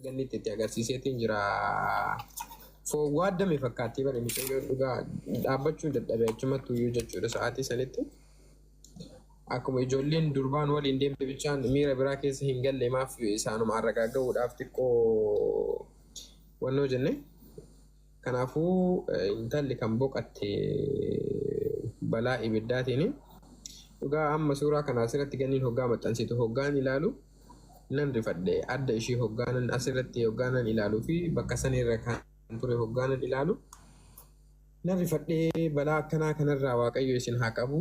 ganni itti agarsiiseetiin jira. Waadame fakkaattii bara mucayyoon dhugaa dhaabbachuu dadhabee achumatti iyyuu jechuudha sa'aatii sanitti. Akkuma ijoolleen durbaan waliin deemte bichaan miira biraa keessa hin galle maaf isaanuma arragaa ga'uudhaaf xiqqoo wannoo jenne. Kanaafuu intalli kan boqatte balaa ibiddaatiin dhugaa amma suuraa kanaa asirratti ganniin hoggaa maxxansitu hoggaan ilaalu nan rifadhe adda ishii hoggaanan asirratti hoggaanan ilaaluu fi bakka sanirra kan ture hoggaanan ilaalu nan rifadhe balaa akkanaa kanarraa waaqayyo isin haa qabu.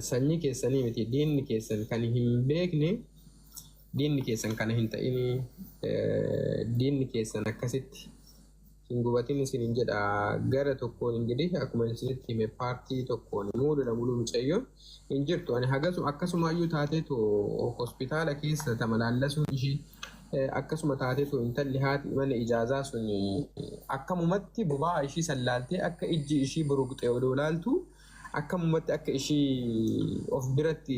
Sanyii keessanii miti diinni keessan kan hin beekne diinni keessan kana hin ta'ini diinni keessan akkasitti hin gubatin isin hin jedha gara tokkoon ingilis akkuma isinitti hime paartii tokkoon muududha muluu mucayyoon hin jirtu ani hagasu akkasumaayyuu taateetu hospitaala keessa tamalaalasuun ishii akkasuma taateetu intalli haati mana ijaazaa sun akkamumatti bobaa ishii sallaaltee akka ijji ishii buruqxee odoo laaltu akkamumatti akka ishii of biratti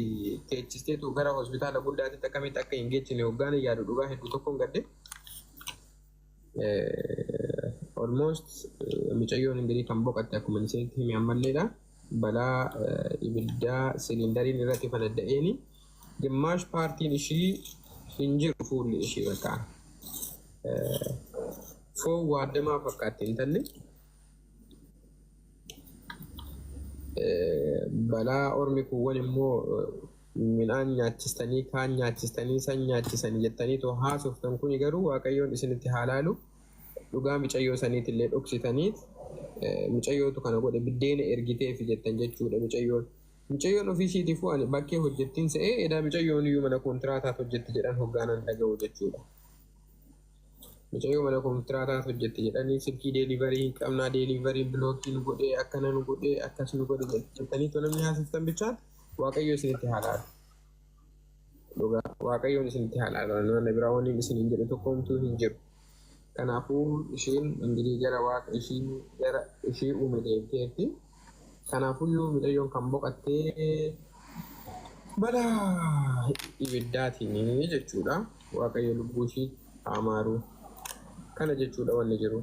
teechisteetu gara hospitaala guddaatti akkamitti akka hin geechine hoggaan yaadu dhugaa hedduu tokkoon gadde. Almost mucayyoon ingirii kan boqatte akkuma isinitti hime ammalleedha. Balaa ibiddaa siliindariin irratti fanadda'eeni gimmaash paartiin ishii hin jiru fuulli ishii bakka. Foon waadamaa fakkaatti intalli. Balaa ormi kuwwan immoo midhaan nyaachistanii kaan nyaachistanii san nyaachisanii jettanii too haasoftan kuni garuu waaqayyoon isinitti haalaalu dhugaa mucayyoo saniit illee dhoksitaniit mucayyootu kana godhe biddeena ergiteef jettan jechuudha mucayyoon ofiishiitiif ani bakkee hojjettiin se'ee edaa mucayyoon iyyuu mana kontiraataat hojjetti jedhan hoggaanan dhaga'u jechuudha. Mucayyoo mana kontiraataat hojjetti jedhanii silkii deelivarii hin qabnaa deelivarii bilookiin godhee akkana nu godhee akkas nu godhe jettanii too namni haasoftan bichaan waaqayyo isinitti haalaalu. Dhugaa waaqayyoon isinitti haalaalu nama biraa waliin isin hin jedhu tokkomtuu hin jiru. Kanaafuu ishiin ingirii gara waaqa ishii uume deemteetti. Kanaafuu yoo mucayyoon kan boqattee balaa ibiddaatiin jechuudha. Waaqayyo lubbuu ishii haamaaru. Kana jechuudha wanni jiru.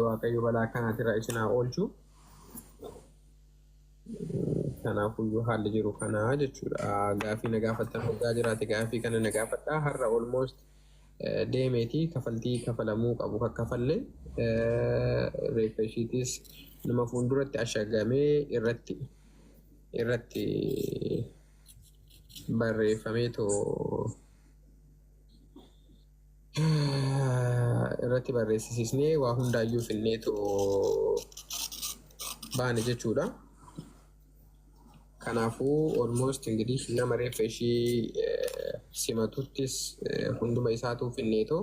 Waaqayyo balaa kanaatirraa isin haa oolchu. Kanaafuu haalli jiru kana jechuudha. Gaafii na gaafattan hoggaa jiraate gaafii kana na gaafadhaa har'a almost deemeetii kafaltii kafalamuu qabu kaffallee reeffa ishiitis nama fuulduratti ashagamee irratti barreeffamee too irratti barreessisnee waa hundaayyuu finnee too baane jechuudha. Kanaafuu almost ingilis nama reeffa ishii simatuttis hunduma isaatu finneetoo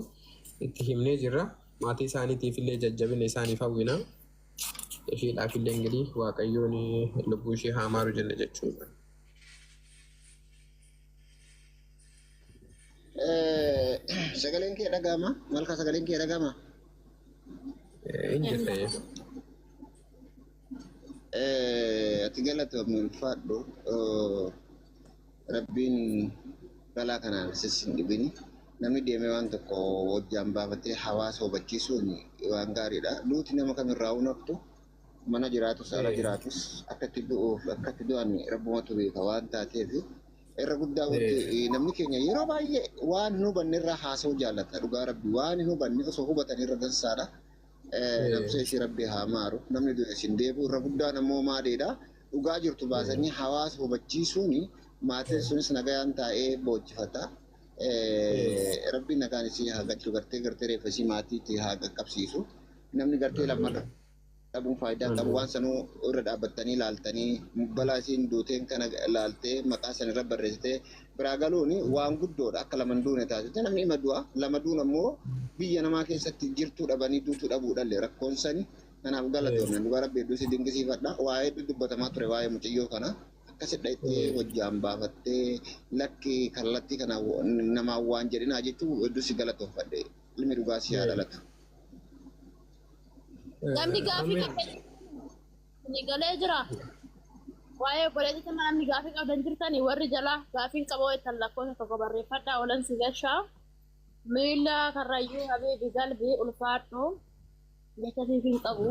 itti himnee jirra. Maatii isaaniitiif illee jajjabina isaaniif hawwina. Ishiidhaaf illee ingilis waaqayyoon lubbuu ishee haamaaru jenna jechuudha. Sagaleen kee dhaga'ama? Malka sagaleen kee dhaga'ama? Inni ta'e. Ati galatoomni ulfaadhu rabbiin balaa kanaan sissin dhibini namni deemee waan tokko wajjaan baafatee hawaasa hubachiisuun waan gaariidha. Duuti nama kamirraa hunaftu mana jiraatus ala jiraatus akkatti du'uuf akkatti du'an rabbumatu beeka waan taateef irra guddaa wanti namni keenya yeroo baay'ee waan hin hubanne irraa haasa'uu jaallata. Dhugaa rabbi waan hin hubanne osoo hubatan irra dansaadha. Namsa ishee rabbi haa maaru namni du'e isin deebi'u irra guddaan ammoo maaliidha dhugaa jirtu baasanii hawaasa hubachiisuun maatiin sunis nagayaan taa'ee boochifata. Rabbi nagaan isii haa galchu gartee reeffa isii maatiitti haa qaqqabsiisu namni gartee lammarra dhabuun faayidaa qabu waan sanuu irra dhaabbattanii laaltanii balaa isiin duuteen kana laaltee maqaa sana irra barreessitee biraa galuun waan guddoodha akka laman duune taasiste namni ima du'a lama duun ammoo biyya namaa keessatti jirtuu dhabanii duutuu dhabuudhalle rakkoon sani kanaaf galatoomne dhugaa rabbi hedduu si dinqisiifadha waa'ee dubbatamaa ture waa'ee mucayyoo kana akkasidha itti hojjaan baafattee lakki kallattii kana namaa waan jedhinaa jechuu hedduu si galatoofadhe ilmi dhugaa si haa dhalatu. Namni gaafii ni galee jira. waa'ee boleettii namni gaafii qabdan jirtanii warri jalaa gaafiin qaboo ittiin lakkoofsa tokko barreeffadhaa oolan si gashaa miila karrayyuu habiibi galbii ulfaadhu jechasiifin qabu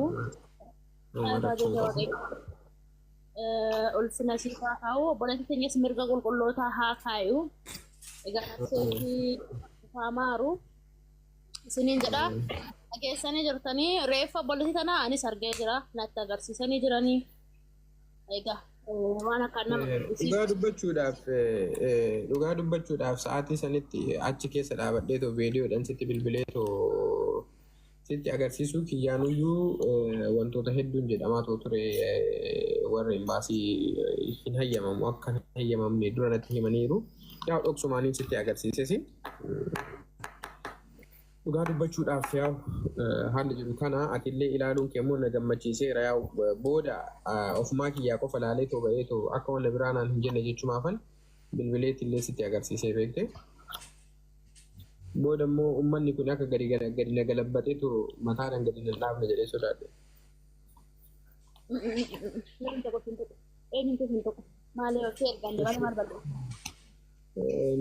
ulfina siifaa kaa'u boleettii teenyas mirga qulqullootaa haa kaayu egaa seetii faamaaru isiniin jedhaa dhageessanii jirtanii reeffa boleettii tanaa anis argee jira natti agarsiisanii jiranii egaa. Dhugaa dubbachuudhaaf sa'aatii sanitti achi keessa dhaabadhee too viidiyoodhaan sitti bilbilee too sitti agarsiisuu kiyyaanuyyuu wantoota hedduun jedhamaa too ture warra imbaasii hin hayyamamu akka hin hayyamamne dura natti himaniiru yaa dhoksumaaniin sitti agarsiisesi. Dhugaa dubbachuudhaaf yaa haalli jiru kana atillee ilaaluun keemmoo na gammachiiseera yaa booda ofumaa kiyyaa qofa laalee too ba'ee too akka wanta biraanaan hin jenne jechumaafan bilbileetillee sitti agarsiisee beekte. Booda immoo uummanni kun akka gadi na galabbatee too mataadhaan gadi na dhaabne jedhee sodaadhe.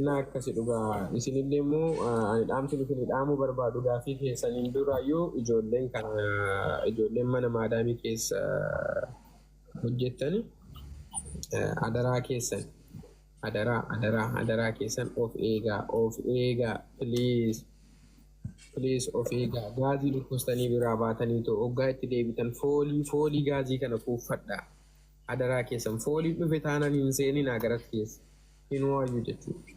Naa akkasi dhugaa isinillee immoo ani dhaamsi isin dhaamuu barbaadu gaafii keessaniin duraayyuu ijoolleen mana maadaamii keessa hojjettan adaraa keessan adaraa keessan of eegaa please of eegaa gaazii dhukkustanii biraa baatanii too hoggaa itti deebitan foolii gaazii kana kuuffadhaa adaraa keessan foolii dhufe taanaan hin seeninaa garas keessa. In waa iyyuu jechuudha.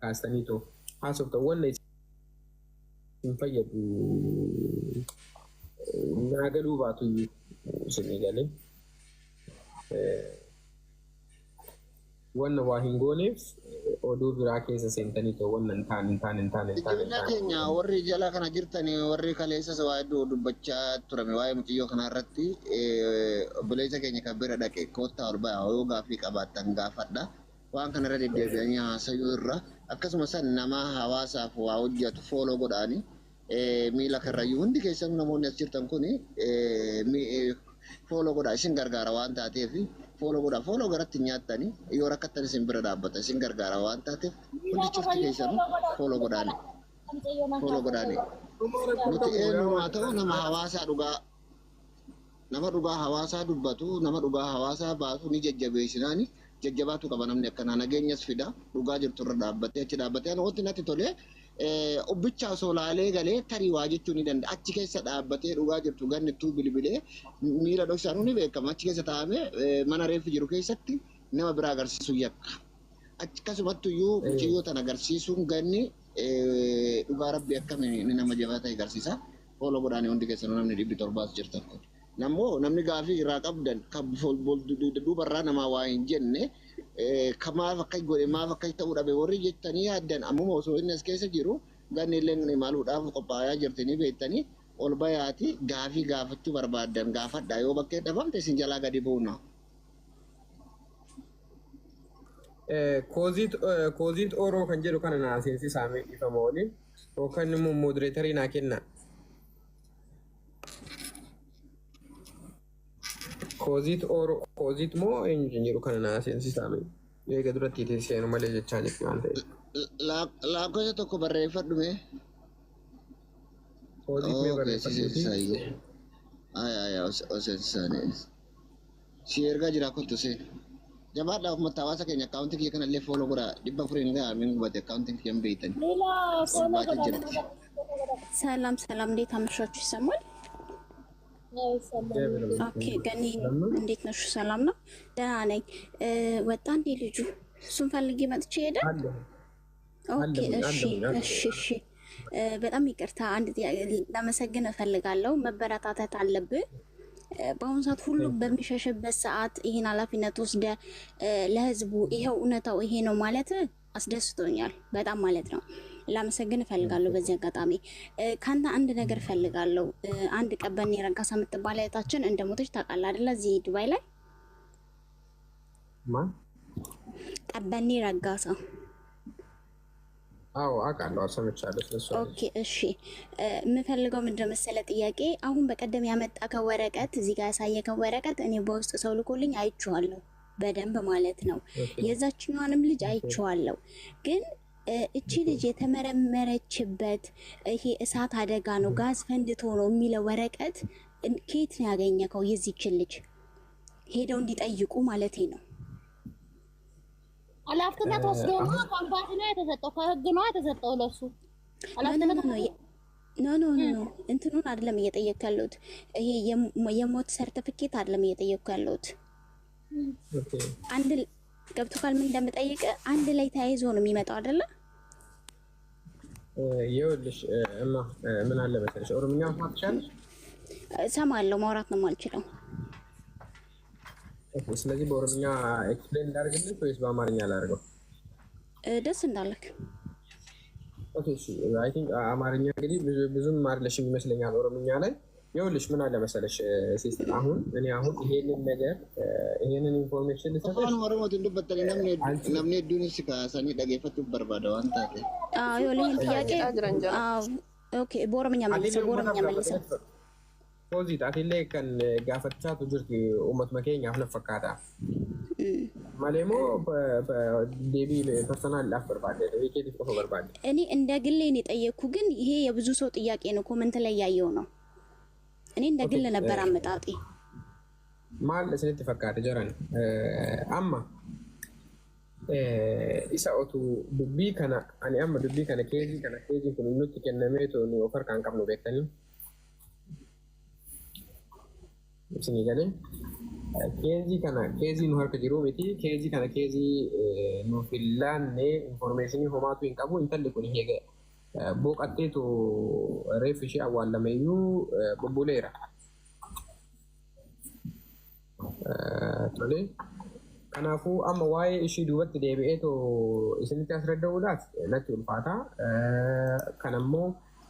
Kaastanii too haasofta wanna isin fayyadu naa galuu baatu iyyuu isin galee. Wanna waa hin gooneef oduu biraa keessa seentanii too wanna hin taane. Ijoollee keenya warri jala kana jirtanii warri kaleessas waa hedduu dubbachaa turame waa'ee mucayyoo kana irratti obboleessa keenya kan bira dhaqe koottaa ol ba'aa yoo gaafii qabaattan gaafadha. Waan kana irra deddeebi'anii haasayuu irra akkasumas nama hawaasaaf waa hojjetu fooloo godhaanii miila karrayyuu hundi keessanuu namoonni as jirtan kuni fooloo godhaa isin gargaara waan taateef fooloo garatti nyaattanii yoo rakkattan isin bira dhaabbata isin gargaara waan taateef hundi cufti keessanuu fooloo godhaanii. Nuti eenyumaa ta'u nama hawaasaa dhugaa hawaasaa dubbatu nama dhugaa hawaasaa baasu ni jajjabeessinaani jajjabaatu qaba namni akkanaa nageenyas fida dhugaa jirtu irra dhaabbatee achi dhaabbatee wanti natti tolee obbicha osoo laalee galee tarii waa jechuu ni danda'a achi keessa dhaabbatee dhugaa jirtu gannittuu bilbilee miila dhoksaanuu ni beekama achi keessa taa'amee mana reeffi jiru keessatti nama biraa agarsiisuu yakka akkasumattuyyuu mucayyoo tan agarsiisuun ganni dhugaa rabbi akkamiin nama jabaa ta'e agarsiisa fooloo godhaanii hundi keessanuu namni 700 jirtan kun. Namni gaafii irraa qabdan kan duubarraa namaa waa hin jenne kamaaf akka godhe maaf akka ta'uu dhabe warri jettanii yaaddan ammuma osoo inni as keessa jiru ganni illee maaluudhaaf qophaa'aa jirtanii beektanii ol bayaati gaafii gaafachuu barbaaddan gaafadhaa yoo bakkee dhabamte isin jalaa gadi buuna. Koozit Oroo kan jedhu kana naa seensisaame ifama waliin yookaan immoo moodireetarii naa kenna. Koozit moo eenyu jiru kana naa seensisaame eega duratti seenu malee jechaa jirti waan ta'eef. Lakkoofsa tokko barreeffadhu mee. Koozit mee barreeffadhu. Oseensisaanii. Si ergaa jira kottu see. Jabaadhaaf uummata hawaasa keenya akkaawuntii kiyya kanallee fooloo godhaa 400 gahaa min gubate akkaawuntiin kiyyan beeytan. ሰላም እንዴት አመሻችሁ? ይሰማል? ኦኬ ገኒ እንዴት ነሽ? ሰላም ነው? ደህና ነኝ። ወጣ እንዴ ልጁ? እሱን ፈልጌ መጥቼ ሄደ? ኦኬ እሺ በጣም ይቅርታ አንድ ለመሰግን እፈልጋለሁ። መበረታታት አለብህ። በአሁኑ ሰዓት ሁሉም በሚሸሽበት ሰዓት ይሄን ኃላፊነት ወስደ ለህዝቡ ይሄው እውነታው ይሄ ነው ማለት አስደስቶኛል በጣም ማለት ነው። ላመሰግን እፈልጋለሁ። በዚህ አጋጣሚ ካንተ አንድ ነገር እፈልጋለሁ። አንድ ቀበኔ ረጋሳ የምትባል እህታችን እንደሞተች ታውቃለህ አይደል? እዚህ ዱባይ ላይ ማን? ቀበኒ ረጋሳ። አዎ አውቃለሁ፣ ሰምቻለሁ ስለሱ። ኦኬ እሺ። የምፈልገው ምንድን መሰለህ ጥያቄ፣ አሁን በቀደም ያመጣከው ወረቀት እዚህ ጋር ያሳየከው ወረቀት እኔ በውስጥ ሰው ልኮልኝ አይቼዋለሁ በደንብ ማለት ነው። የዛችኛዋንም ልጅ አይቼዋለሁ። ግን እቺ ልጅ የተመረመረችበት ይሄ እሳት አደጋ ነው ጋዝ ፈንድቶ ነው የሚለው ወረቀት ከየት ነው ያገኘከው? የዚችን ልጅ ሄደው እንዲጠይቁ ማለት ነው። ኃላፊነት ወስዶ ነው ካምፓኒ ነው የተሰጠው፣ ከህግ ነው የተሰጠው ለሱ ኃላፊነት ነው። ኖ እንትኑን አይደለም እየጠየኩ ያለሁት፣ ይሄ የሞት ሰርቲፊኬት አይደለም እየጠየኩ ያለሁት። አንድ ገብቶካል? ምን እንደምጠይቅ አንድ ላይ ተያይዞ ነው የሚመጣው አይደለ? ይኸውልሽ እማ ምን አለ መሰለሽ፣ ኦሮምኛ ማትቻለሽ? እሰማለሁ፣ ማውራት ነው የማልችለው። ስለዚህ በኦሮምኛ ኤክስፕሌን እንዳደርግልሽ ወይስ በአማርኛ ላድርገው? ደስ እንዳለክ። ኦኬ እሺ። አይ ቲንክ አማርኛ እንግዲህ ብዙም አይደለሽም ይመስለኛል። ኦሮምኛ ላይ ይኸውልሽ ምን አለ መሰለሽ ሲስተር፣ አሁን እኔ ይሄንን ነገር ይሄንን ኢንፎርሜሽን ልሰጥሽ ኦሮሞት እንደበተለ ነምኔ ዱንስ ካሳኒ ደገፈቱ በርባዳው አንተ ይኸውልህ ጥያቄ ኦኬ በኦሮምኛ መልሰው፣ በኦሮምኛ መልሰው ፖዚት አትሌ ከን ጋፈቻቱ ጅርቲ ኡመት መከኛ አፍነ ፈካታ ማለሞ ዴቢ ፐርሰናል ላፈር ባደ ዊኬት ኮፎ በርባደ እኔ እንደ ግሌ ነው ጠየቅኩ። ግን ይሄ የብዙ ሰው ጥያቄ ነው፣ ኮሜንት ላይ ያየው ነው። እኔ እንደ ግል ነበር አመጣጤ ማል ስለት ፈካታ ጀራን አማ ኢሳኦቱ ዱቢ ከና አኒ አማ ዱቢ ከና ኬጂ ኩን ኑት ከነሜቶ ኒ ኦፈር ካን ቀብሎ ቤተኒ sini gale kezi nu harka jiru miti kezi nu fillanne information homatu in qabu intalli kun hege boqatte to refishi awwallameyu bubulera tole kanafu amma waye ishi dubatti deebi'ee to isinitti asreddaudhaaf natti ulfaata kanammoo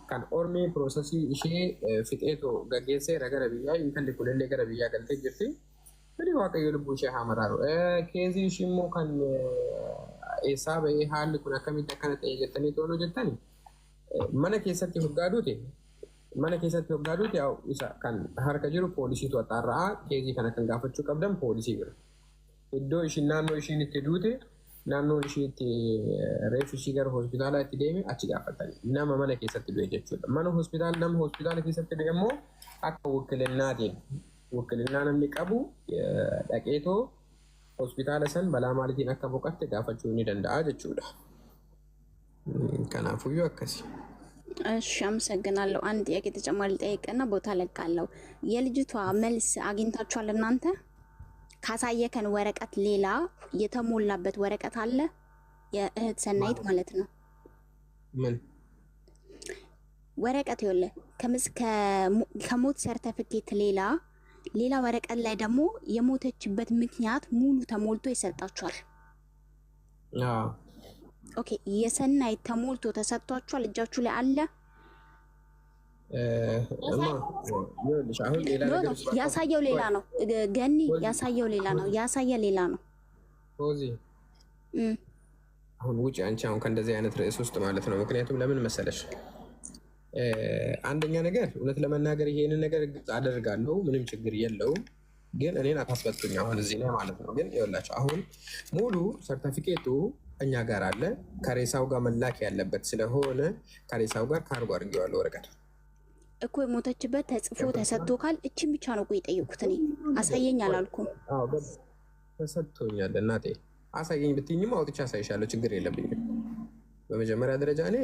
kan ormi prosesii ishee fixeeto gaggeessee gara biyyaa intalli kunillee gara biyyaa galtee jirti. Fedhii waaqayyo lubbuu ishee haa maraaru. Keezii ishii immoo kan eessaa bahee haalli kun akkamitti akkana ta'e jettanii toonu jettani mana keessatti hoggaaduuti isa kan harka jiru poolisiitu axaarra'aa keezii kana kan gaafachuu qabdan poolisii bira. Iddoo ishiin naannoo ishiin itti duute naannoo ishiitti reefu ishii gara hospitaala itti deeme achi gaafatani nama mana keessatti du'e jechuudha. Nama hospitaala keessatti du'e immoo akka wakkilinnaa namni qabu dhaqeetoo hospitaala san balaa maalitiin akka boqatte gaafachuu ni danda'a jechuudha. Kanaafuyyuu akkasi. እሺ አመሰግናለሁ። አንድ ጥያቄ ተጨማሪ ልጠይቅና ቦታ ለቃለሁ። የልጅቷ መልስ አግኝታችኋል እናንተ? ካሳየከን ወረቀት ሌላ የተሞላበት ወረቀት አለ? የእህት ሰናይት ማለት ነው። ምን ወረቀት ይወለ ከሞት ሰርተፊኬት ሌላ ወረቀት ላይ ደግሞ የሞተችበት ምክንያት ሙሉ ተሞልቶ ይሰጣችኋል? አዎ ኦኬ። የሰናይት ተሞልቶ ተሰጥቷችኋል? እጃችሁ ላይ አለ? ያሳየው ሌላ ነው። ገኒ ያሳየው ሌላ ነው። ያሳየ ሌላ ነው። ፖዚ አሁን ውጪ አንቺ አሁን ከእንደዚህ አይነት ርዕስ ውስጥ ማለት ነው። ምክንያቱም ለምን መሰለሽ፣ አንደኛ ነገር እውነት ለመናገር ይሄንን ነገር አደርጋለሁ፣ ምንም ችግር የለውም። ግን እኔን አታስፈቱኝ አሁን እዚህ ላይ ማለት ነው። ግን ይኸውላችሁ አሁን ሙሉ ሰርቲፊኬቱ እኛ ጋር አለ። ከሬሳው ጋር መላክ ያለበት ስለሆነ ከሬሳው ጋር ካርጎ አድርጌዋለሁ ወረቀቱ እኮ የሞተችበት ተጽፎ ተሰጥቶካል። እቺን ብቻ ነው ቆይ ጠይቁት። እኔ አሳየኝ አላልኩም። አዎ ተሰጥቶኛል እናቴ። አሳየኝ ብትኝም አውጥቼ አሳይሻለሁ፣ ችግር የለብኝም። በመጀመሪያ ደረጃ እኔ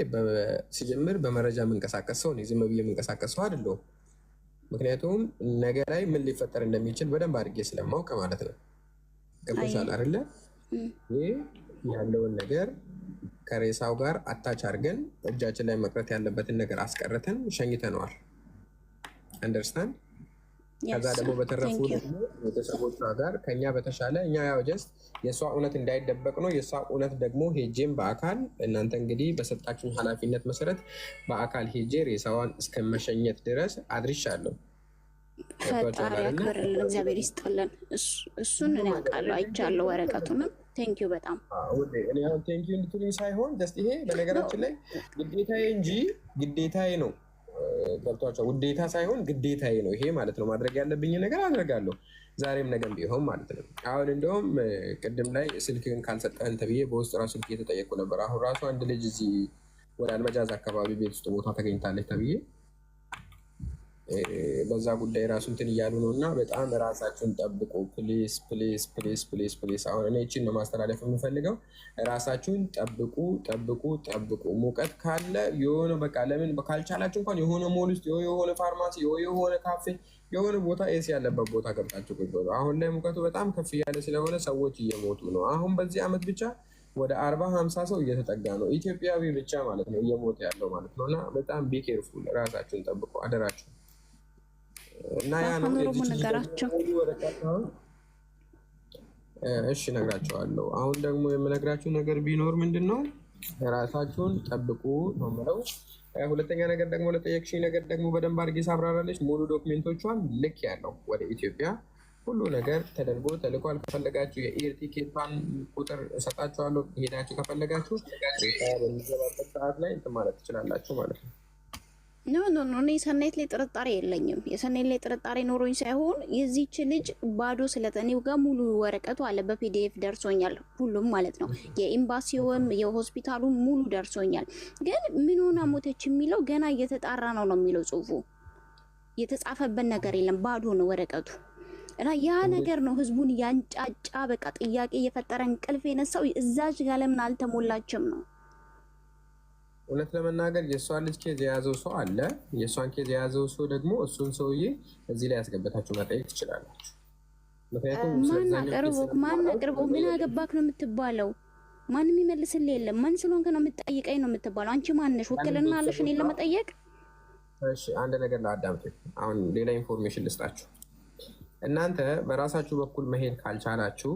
ሲጀምር በመረጃ የምንቀሳቀስ ሰው ዝም ብዬ የምንቀሳቀስ ሰው አይደለሁም። ምክንያቱም ነገ ላይ ምን ሊፈጠር እንደሚችል በደንብ አድርጌ ስለማውቅ ማለት ነው። ገብቶሻል አይደለ? ይህ ያለውን ነገር ከሬሳው ጋር አታች አድርገን እጃችን ላይ መቅረት ያለበትን ነገር አስቀርተን ሸኝተነዋል። አንደርስታንድ። ከዛ ደግሞ በተረፉ ደግሞ ቤተሰቦቿ ጋር ከኛ በተሻለ እኛ ያው ጀስት የእሷ እውነት እንዳይደበቅ ነው። የእሷ እውነት ደግሞ ሄጄም በአካል እናንተ እንግዲህ በሰጣችሁኝ ኃላፊነት መሰረት በአካል ሄጄ ሬሳዋን እስከመሸኘት ድረስ አድርሻለሁ። ፈጣሪ ያክብርልን፣ እግዚአብሔር ይስጥልን። እሱን እኔ አውቃለሁ፣ አይቻለሁ ወረቀቱንም። ቴንኪዩ በጣም እኔ አሁን ቴንኪዩ እንድትሉኝ ሳይሆን ጀስት ይሄ በነገራችን ላይ ግዴታዬ እንጂ ግዴታዬ ነው። ገብቷቸው ውዴታ ሳይሆን ግዴታዬ ነው ይሄ ማለት ነው። ማድረግ ያለብኝ ነገር አድርጋለሁ ዛሬም ነገም ቢሆን ማለት ነው። አሁን እንደውም ቅድም ላይ ስልክን ካልሰጠህን ተብዬ በውስጥ ራሱ ስልክ እየተጠየቁ ነበር። አሁን ራሱ አንድ ልጅ እዚህ ወደ አልመጃዝ አካባቢ ቤት ውስጥ ቦታ ተገኝታለች ተብዬ በዛ ጉዳይ ራሱ እንትን እያሉ ነው። እና በጣም ራሳችሁን ጠብቁ ፕሊስ ፕሊስ ፕሊስ ፕሊስ ፕሊስ። አሁን እኔ ይህችን ነው ማስተላለፍ የምፈልገው። ራሳችሁን ጠብቁ ጠብቁ ጠብቁ። ሙቀት ካለ የሆነ በቃ ለምን ካልቻላችሁ እንኳን የሆነ ሞል ውስጥ የሆነ ፋርማሲ የሆነ ካፌ የሆነ ቦታ ኤሲ ያለበት ቦታ ገብታችሁ ቁጭ በሉ። አሁን ላይ ሙቀቱ በጣም ከፍ እያለ ስለሆነ ሰዎች እየሞቱ ነው። አሁን በዚህ ዓመት ብቻ ወደ 40-50 ሰው እየተጠጋ ነው። ኢትዮጵያዊ ብቻ ማለት ነው እየሞተ ያለው ማለት ነው። እና በጣም ቢኬርፉል፣ ራሳችሁን ጠብቁ አደራችሁ። እና ያ ነው ነገራቸው። እሺ እነግራቸዋለሁ። አሁን ደግሞ የምነግራችሁ ነገር ቢኖር ምንድን ነው ራሳችሁን ጠብቁ ነው የምለው። ሁለተኛ ነገር ደግሞ ለጠየቅሽኝ ነገር ደግሞ በደንብ አድርጌ ሳብራራለች። ሙሉ ዶክሜንቶቿን ልክ ያለው ወደ ኢትዮጵያ ሁሉ ነገር ተደርጎ ተልኳል። ከፈለጋችሁ የኤር ቲኬቷን ቁጥር እሰጣችኋለሁ። ሄዳችሁ ከፈለጋችሁ በሚገባበት ሰዓት ላይ እንትን ማለት ትችላላችሁ ማለት ነው። ኖ እኔ ሰናይት ላይ ጥርጣሬ የለኝም። የሰናይት ላይ ጥርጣሬ ኖሮኝ ሳይሆን የዚች ልጅ ባዶ ስለተኔው ጋር ሙሉ ወረቀቱ አለ፣ በፒዲኤፍ ደርሶኛል፣ ሁሉም ማለት ነው። የኤምባሲውም የሆስፒታሉም ሙሉ ደርሶኛል። ግን ምን ሆና ሞተች የሚለው ገና እየተጣራ ነው የሚለው ጽሁፉ። የተጻፈበት ነገር የለም፣ ባዶ ነው ወረቀቱ። እና ያ ነገር ነው ህዝቡን ያንጫጫ፣ በቃ ጥያቄ እየፈጠረ እንቅልፍ የነሳው። እዛች ጋር ለምን አልተሞላችም ነው። እውነት ለመናገር የእሷን ልጅ ኬዝ የያዘው ሰው አለ። የእሷን ኬዝ የያዘው ሰው ደግሞ እሱን ሰውዬ እዚህ ላይ ያስገበታችሁ መጠየቅ ትችላላችሁ። ምክንያቱም ማን አቅርቦ ምን አገባክ ነው የምትባለው? ማንም ይመልስልህ የለም። ማን ስለሆንክ ነው የምትጠይቀኝ ነው የምትባለው? አንቺ ማንሽ? ውክልና አለሽ እኔን ለመጠየቅ? እሺ አንድ ነገር ላዳምጡ። አሁን ሌላ ኢንፎርሜሽን ልስጣችሁ። እናንተ በራሳችሁ በኩል መሄድ ካልቻላችሁ